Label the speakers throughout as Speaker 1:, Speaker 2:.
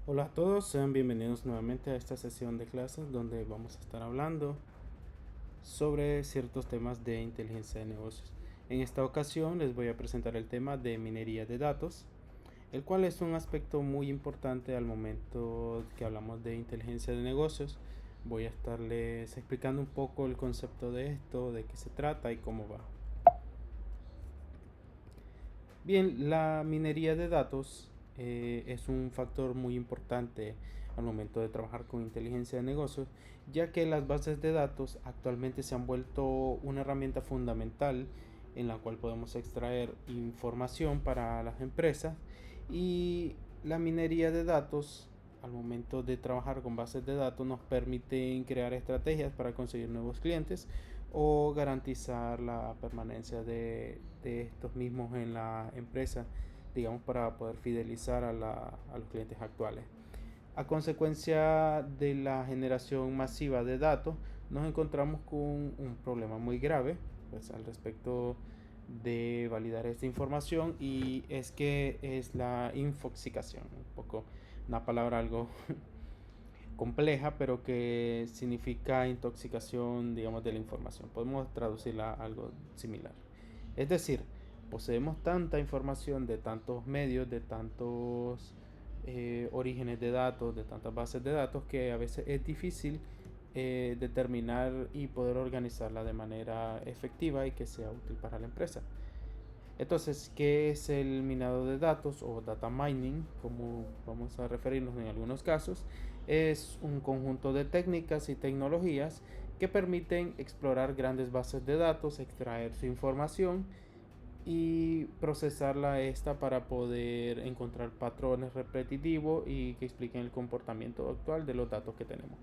Speaker 1: Hola a todos, sean bienvenidos nuevamente a esta sesión de clases donde vamos a estar hablando sobre ciertos temas de inteligencia de negocios. En esta ocasión les voy a presentar el tema de minería de datos, el cual es un aspecto muy importante al momento que hablamos de inteligencia de negocios. Voy a estarles explicando un poco el concepto de esto, de qué se trata y cómo va. Bien, la minería de datos es un factor muy importante al momento de trabajar con inteligencia de negocios, ya que las bases de datos actualmente se han vuelto una herramienta fundamental en la cual podemos extraer información para las empresas, y la minería de datos al momento de trabajar con bases de datos nos permite crear estrategias para conseguir nuevos clientes o garantizar la permanencia de estos mismos en la empresa, digamos, para poder fidelizar a los clientes actuales. A consecuencia de la generación masiva de datos, nos encontramos con un problema muy grave, pues, al respecto de validar esta información, y es que es la infoxicación, un poco una palabra algo compleja, pero que significa intoxicación, digamos, de la información. Podemos traducirla a algo similar. Es decir, poseemos tanta información de tantos medios, de tantos orígenes de datos, de tantas bases de datos, que a veces es difícil determinar y poder organizarla de manera efectiva y que sea útil para la empresa. Entonces, ¿qué es el minado de datos o data mining, como vamos a referirnos en algunos casos? Es un conjunto de técnicas y tecnologías que permiten explorar grandes bases de datos, extraer su información y procesarla esta para poder encontrar patrones repetitivos y que expliquen el comportamiento actual de los datos que tenemos.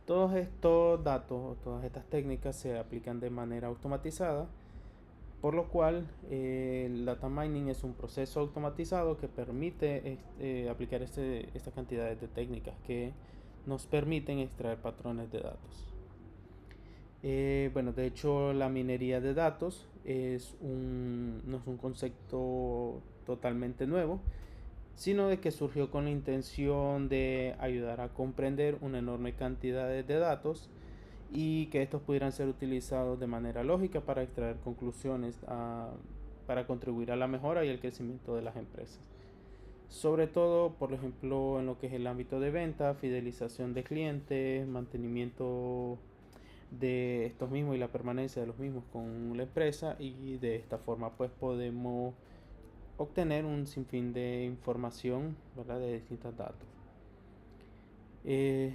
Speaker 1: Todos estos datos, todas estas técnicas se aplican de manera automatizada, por lo cual el data mining es un proceso automatizado que permite aplicar esta cantidad de técnicas que nos permiten extraer patrones de datos. Bueno, de hecho la minería de datos no es un concepto totalmente nuevo, sino de que surgió con la intención de ayudar a comprender una enorme cantidad de datos y que estos pudieran ser utilizados de manera lógica para extraer conclusiones, para contribuir a la mejora y el crecimiento de las empresas. Sobre todo, por ejemplo, en lo que es el ámbito de venta, fidelización de clientes, mantenimiento de estos mismos y la permanencia de los mismos con la empresa, y de esta forma pues podemos obtener un sinfín de información, ¿verdad?, de distintos datos. Eh,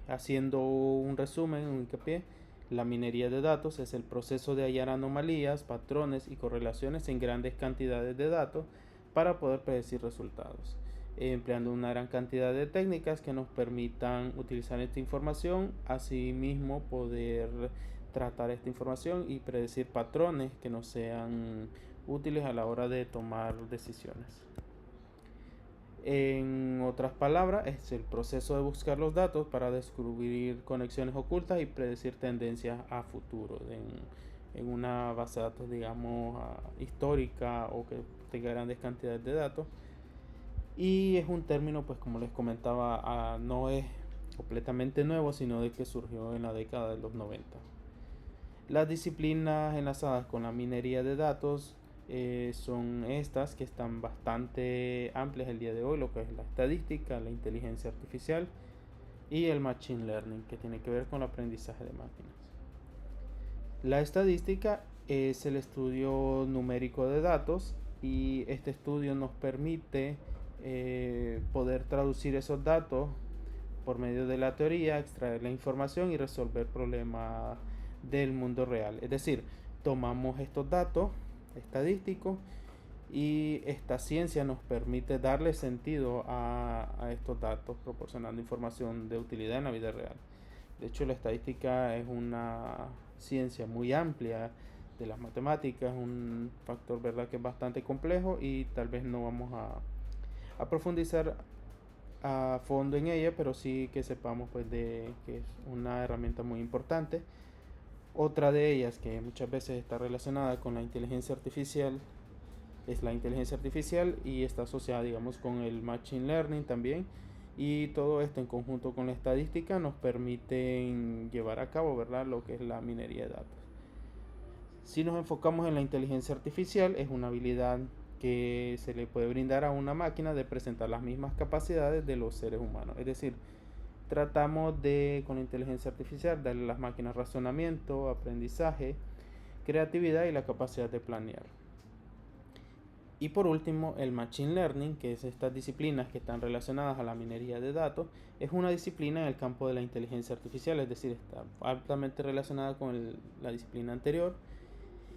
Speaker 1: Haciendo un resumen, un hincapié, la minería de datos es el proceso de hallar anomalías, patrones y correlaciones en grandes cantidades de datos para poder predecir resultados, empleando una gran cantidad de técnicas que nos permitan utilizar esta información, asimismo poder tratar esta información y predecir patrones que nos sean útiles a la hora de tomar decisiones. En otras palabras, es el proceso de buscar los datos para descubrir conexiones ocultas y predecir tendencias a futuro en una base de datos, digamos, histórica, o que tenga grandes cantidades de datos. Y es un término, pues como les comentaba, no es completamente nuevo, sino de que surgió en la década de los 90. Las disciplinas enlazadas con la minería de datos son estas, que están bastante amplias el día de hoy, lo que es la estadística, la inteligencia artificial y el machine learning, que tiene que ver con el aprendizaje de máquinas. La estadística es el estudio numérico de datos, y este estudio nos permite poder traducir esos datos por medio de la teoría, extraer la información y resolver problemas del mundo real. Es decir, tomamos estos datos estadísticos y esta ciencia nos permite darle sentido a estos datos, proporcionando información de utilidad en la vida real. De hecho, la estadística es una ciencia muy amplia de las matemáticas, un factor, verdad, que es bastante complejo, y tal vez no vamos a profundizar a fondo en ella, pero sí que sepamos pues de que es una herramienta muy importante. Otra de ellas, que muchas veces está relacionada con la inteligencia artificial, es la inteligencia artificial y está asociada, digamos, con el machine learning también. Y todo esto en conjunto con la estadística nos permiten llevar a cabo, ¿verdad?, lo que es la minería de datos. Si nos enfocamos en la inteligencia artificial, es una habilidad que se le puede brindar a una máquina de presentar las mismas capacidades de los seres humanos. Es decir, tratamos de, con la inteligencia artificial, darle a las máquinas razonamiento, aprendizaje, creatividad y la capacidad de planear. Y por último, el Machine Learning, que es estas disciplinas que están relacionadas a la minería de datos, es una disciplina en el campo de la inteligencia artificial, es decir, está altamente relacionada con la disciplina anterior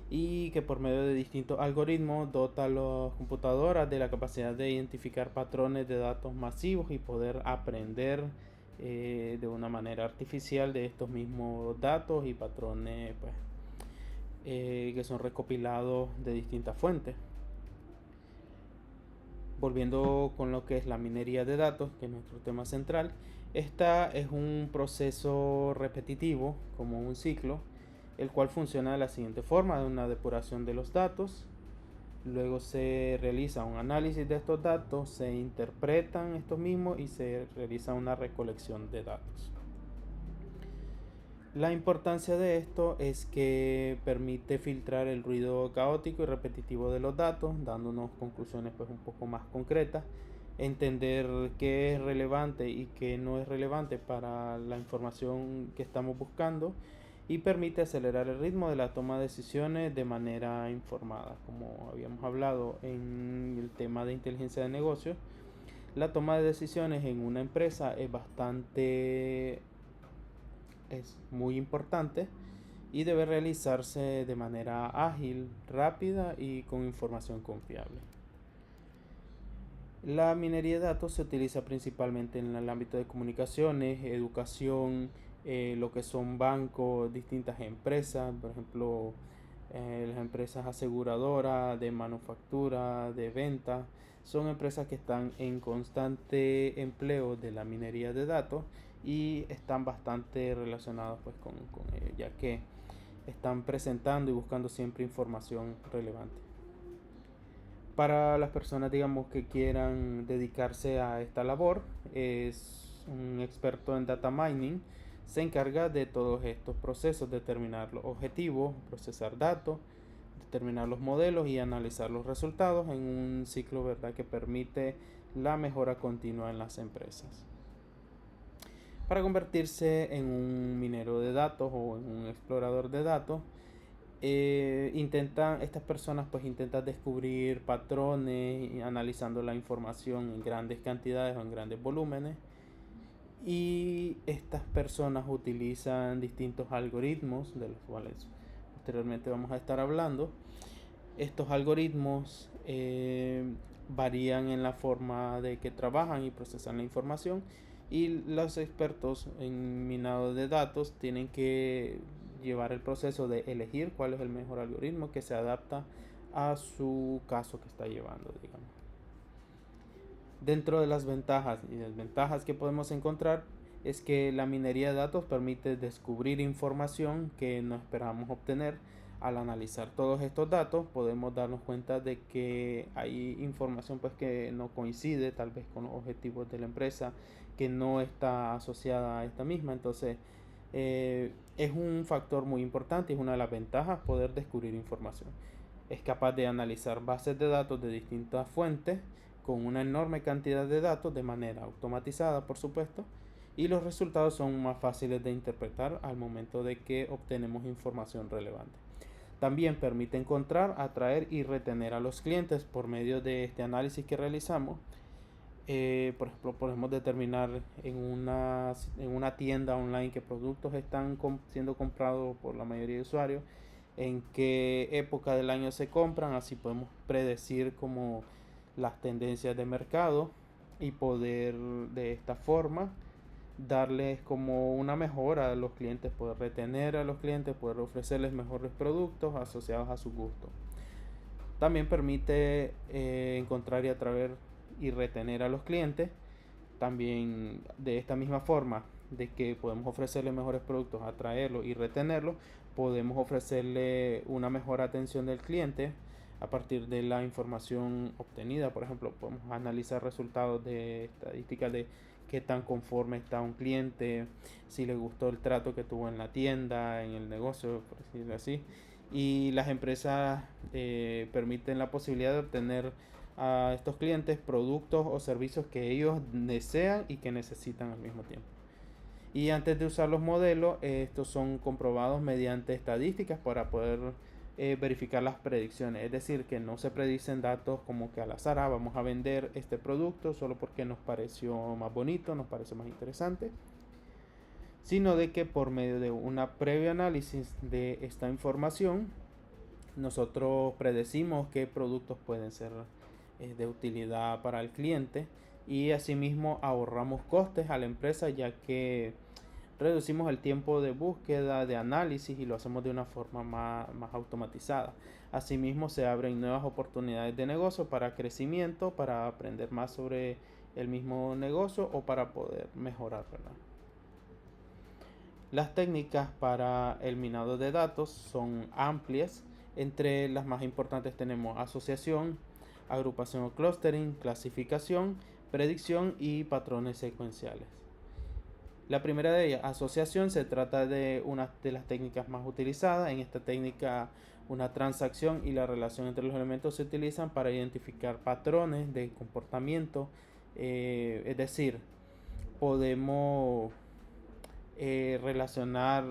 Speaker 1: y que por medio de distintos algoritmos dota a las computadoras de la capacidad de identificar patrones de datos masivos y poder aprender de una manera artificial de estos mismos datos y patrones pues, que son recopilados de distintas fuentes. Volviendo con lo que es la minería de datos, que es nuestro tema central, esta es un proceso repetitivo, como un ciclo, el cual funciona de la siguiente forma: de una depuración de los datos, luego se realiza un análisis de estos datos, se interpretan estos mismos y se realiza una recolección de datos. La importancia de esto es que permite filtrar el ruido caótico y repetitivo de los datos, dándonos conclusiones pues un poco más concretas, entender qué es relevante y qué no es relevante para la información que estamos buscando, y permite acelerar el ritmo de la toma de decisiones de manera informada. Como habíamos hablado en el tema de inteligencia de negocios, la toma de decisiones en una empresa es muy importante y debe realizarse de manera ágil, rápida y con información confiable. La minería de datos se utiliza principalmente en el ámbito de comunicaciones, educación, lo que son bancos, distintas empresas, por ejemplo, las empresas aseguradoras, de manufactura, de venta, son empresas que están en constante empleo de la minería de datos y están bastante relacionadas pues, con ello, ya que están presentando y buscando siempre información relevante. Para las personas, digamos, que quieran dedicarse a esta labor, es un experto en data mining, se encarga de todos estos procesos: determinar los objetivos, procesar datos, determinar los modelos y analizar los resultados en un ciclo, ¿verdad?, que permite la mejora continua en las empresas. Para convertirse en un minero de datos o en un explorador de datos, estas personas pues intentan descubrir patrones analizando la información en grandes cantidades o en grandes volúmenes, y estas personas utilizan distintos algoritmos de los cuales posteriormente vamos a estar hablando. Estos algoritmos varían en la forma de que trabajan y procesan la información, y los expertos en minado de datos tienen que llevar el proceso de elegir cuál es el mejor algoritmo que se adapta a su caso que está llevando, digamos. Dentro de las ventajas y desventajas que podemos encontrar es que la minería de datos permite descubrir información que no esperábamos obtener. Al analizar todos estos datos podemos darnos cuenta de que hay información pues que no coincide tal vez con los objetivos de la empresa, que no está asociada a esta misma. Entonces es un factor muy importante, es una de las ventajas poder descubrir información. Es capaz de analizar bases de datos de distintas fuentes con una enorme cantidad de datos de manera automatizada, por supuesto, y los resultados son más fáciles de interpretar al momento de que obtenemos información relevante. También permite encontrar, atraer y retener a los clientes por medio de este análisis que realizamos. Por ejemplo, podemos determinar en una tienda online qué productos están siendo comprados por la mayoría de usuarios, en qué época del año se compran. Así podemos predecir como las tendencias de mercado y poder de esta forma darles como una mejora a los clientes, poder retener a los clientes, poder ofrecerles mejores productos asociados a su gusto. También permite encontrar y atraer y retener a los clientes. También de esta misma forma de que podemos ofrecerle mejores productos, atraerlo y retenerlo, podemos ofrecerle una mejor atención del cliente, A partir de la información obtenida, por ejemplo, podemos analizar resultados de estadísticas de qué tan conforme está un cliente, si le gustó el trato que tuvo en la tienda, en el negocio, por decirlo así. Y las empresas permiten la posibilidad de obtener a estos clientes productos o servicios que ellos desean y que necesitan al mismo tiempo. Y antes de usar los modelos, estos son comprobados mediante estadísticas para poder verificar las predicciones. Es decir, que no se predicen datos como que al azar, vamos a vender este producto solo porque nos pareció más bonito, nos parece más interesante, sino de que por medio de una previo análisis de esta información, nosotros predecimos qué productos pueden ser de utilidad para el cliente y asimismo ahorramos costes a la empresa, ya que reducimos el tiempo de búsqueda, de análisis y lo hacemos de una forma más automatizada. Asimismo se abren nuevas oportunidades de negocio para crecimiento, para aprender más sobre el mismo negocio o para poder mejorar, ¿verdad? Las técnicas para el minado de datos son amplias. Entre las más importantes tenemos asociación, agrupación o clustering, clasificación, predicción y patrones secuenciales. La primera de ellas, asociación, se trata de una de las técnicas más utilizadas. En esta técnica, una transacción y la relación entre los elementos se utilizan para identificar patrones de comportamiento. Es decir, podemos relacionar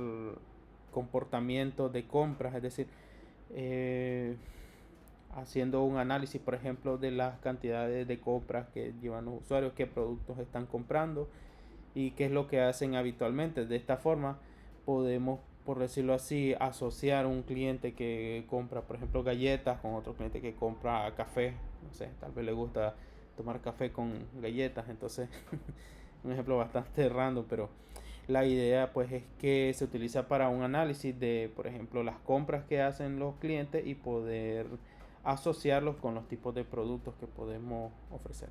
Speaker 1: comportamientos de compras, es decir, haciendo un análisis, por ejemplo, de las cantidades de compras que llevan los usuarios, qué productos están comprando y qué es lo que hacen habitualmente. De esta forma podemos, por decirlo así, asociar un cliente que compra, por ejemplo, galletas con otro cliente que compra café. No sé, tal vez le gusta tomar café con galletas, entonces un ejemplo bastante random, pero la idea pues es que se utiliza para un análisis de, por ejemplo, las compras que hacen los clientes y poder asociarlos con los tipos de productos que podemos ofrecer.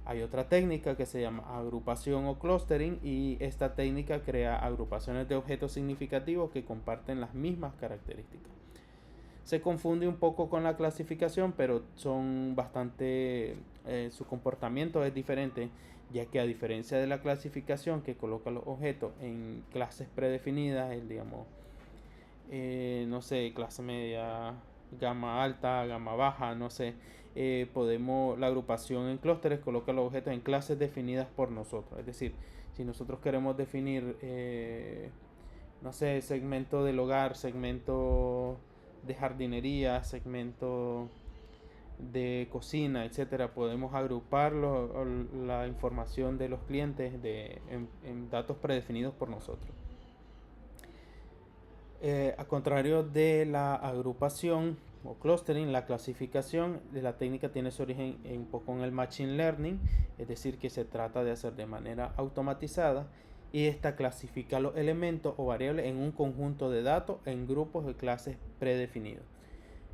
Speaker 1: Hay otra técnica que se llama agrupación o clustering y esta técnica crea agrupaciones de objetos significativos que comparten las mismas características. Se confunde un poco con la clasificación, pero son bastante, su comportamiento es diferente, ya que a diferencia de la clasificación que coloca los objetos en clases predefinidas, digamos, no sé, clase media, gama alta, gama baja, no sé, la agrupación en clústeres coloca los objetos en clases definidas por nosotros. Es decir, si nosotros queremos definir, no sé, segmento del hogar, segmento de jardinería, segmento de cocina, etcétera, podemos agrupar la información de los clientes en datos predefinidos por nosotros. A contrario de la agrupación o clustering, la clasificación de la técnica tiene su origen un poco en el machine learning, es decir, que se trata de hacer de manera automatizada y esta clasifica los elementos o variables en un conjunto de datos en grupos de clases predefinidos.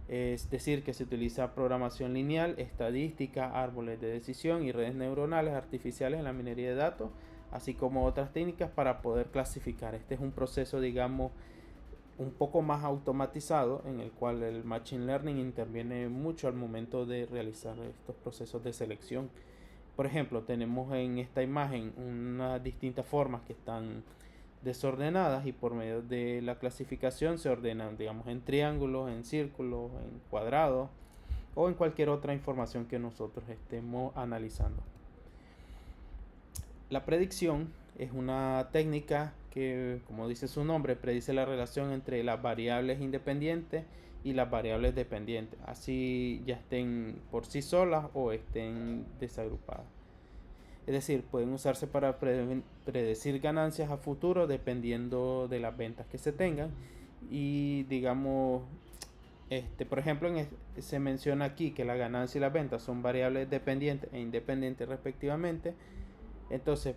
Speaker 1: Es decir, que se utiliza programación lineal, estadística, árboles de decisión y redes neuronales artificiales en la minería de datos, así como otras técnicas para poder clasificar. Este es un proceso, digamos, un poco más automatizado en el cual el machine learning interviene mucho al momento de realizar estos procesos de selección. Por ejemplo, tenemos en esta imagen unas distintas formas que están desordenadas y por medio de la clasificación se ordenan, digamos, en triángulos, en círculos, en cuadrados o en cualquier otra información que nosotros estemos analizando. La predicción es una técnica que, como dice su nombre, predice la relación entre las variables independientes y las variables dependientes, así ya estén por sí solas o estén desagrupadas. Es decir, pueden usarse para predecir ganancias a futuro dependiendo de las ventas que se tengan. Y digamos, por ejemplo, se menciona aquí que la ganancia y las ventas son variables dependientes e independientes respectivamente. Entonces,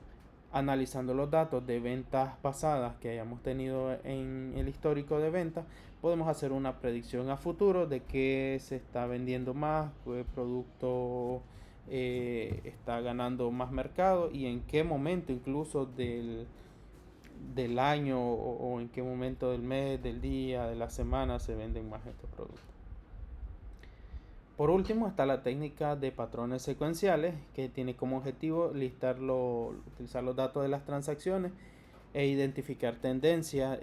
Speaker 1: analizando los datos de ventas pasadas que hayamos tenido en el histórico de ventas, podemos hacer una predicción a futuro de qué se está vendiendo más, qué producto está ganando más mercado y en qué momento incluso del año o en qué momento del mes, del día, de la semana se venden más estos productos. Por último está la técnica de patrones secuenciales, que tiene como objetivo utilizar los datos de las transacciones e identificar tendencias,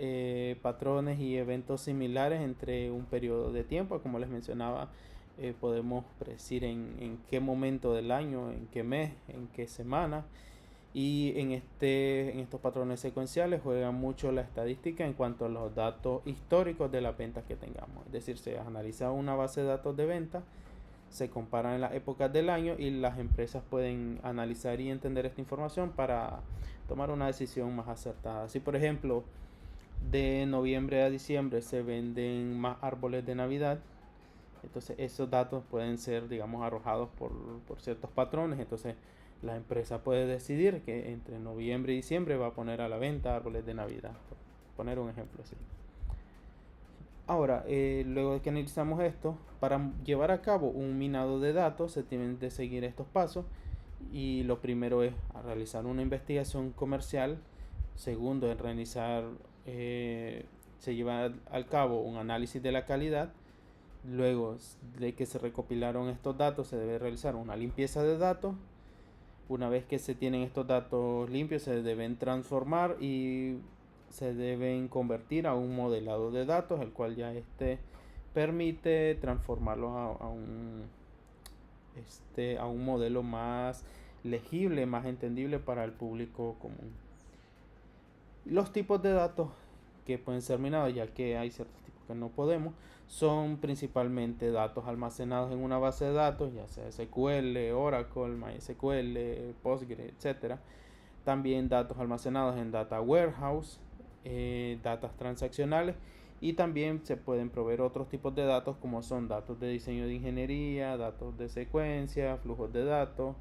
Speaker 1: patrones y eventos similares entre un periodo de tiempo. Como les mencionaba, podemos predecir en qué momento del año, en qué mes, en qué semana. Y en estos patrones secuenciales juega mucho la estadística en cuanto a los datos históricos de las ventas que tengamos. Es decir, se analiza una base de datos de ventas, se comparan en las épocas del año y las empresas pueden analizar y entender esta información para tomar una decisión más acertada. Si por ejemplo de noviembre a diciembre se venden más árboles de Navidad, entonces esos datos pueden ser, digamos, arrojados por ciertos patrones. Entonces la empresa puede decidir que entre noviembre y diciembre va a poner a la venta árboles de Navidad, por poner un ejemplo así. Ahora, luego de que analizamos esto, para llevar a cabo un minado de datos se tienen de seguir estos pasos. Y lo primero es realizar una investigación comercial. Segundo es realizar, se lleva al cabo un análisis de la calidad. Luego de que se recopilaron estos datos se debe realizar una limpieza de datos. Una vez que se tienen estos datos limpios se deben transformar y se deben convertir a un modelado de datos, el cual ya permite transformarlos a un modelo más legible, más entendible para el público común. Los tipos de datos que pueden ser minados, ya que hay ciertos tipos que no podemos, son principalmente datos almacenados en una base de datos, ya sea SQL, Oracle, MySQL, Postgre, etc. También datos almacenados en Data Warehouse, datos transaccionales, y también se pueden proveer otros tipos de datos como son datos de diseño de ingeniería, datos de secuencia, flujos de datos,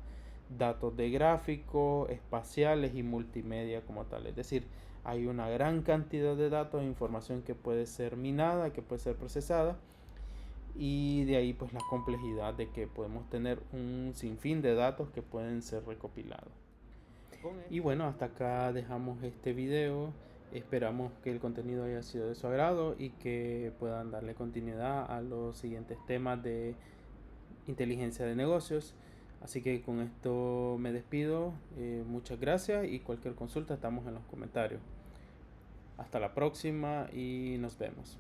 Speaker 1: datos de gráfico, espaciales y multimedia como tal. Es decir, hay una gran cantidad de datos e información que puede ser minada, que puede ser procesada, y de ahí pues la complejidad de que podemos tener un sinfín de datos que pueden ser recopilados. Y bueno, hasta acá dejamos este video. Esperamos que el contenido haya sido de su agrado y que puedan darle continuidad a los siguientes temas de inteligencia de negocios. Así que con esto me despido. Muchas gracias y cualquier consulta estamos en los comentarios. Hasta la próxima y nos vemos.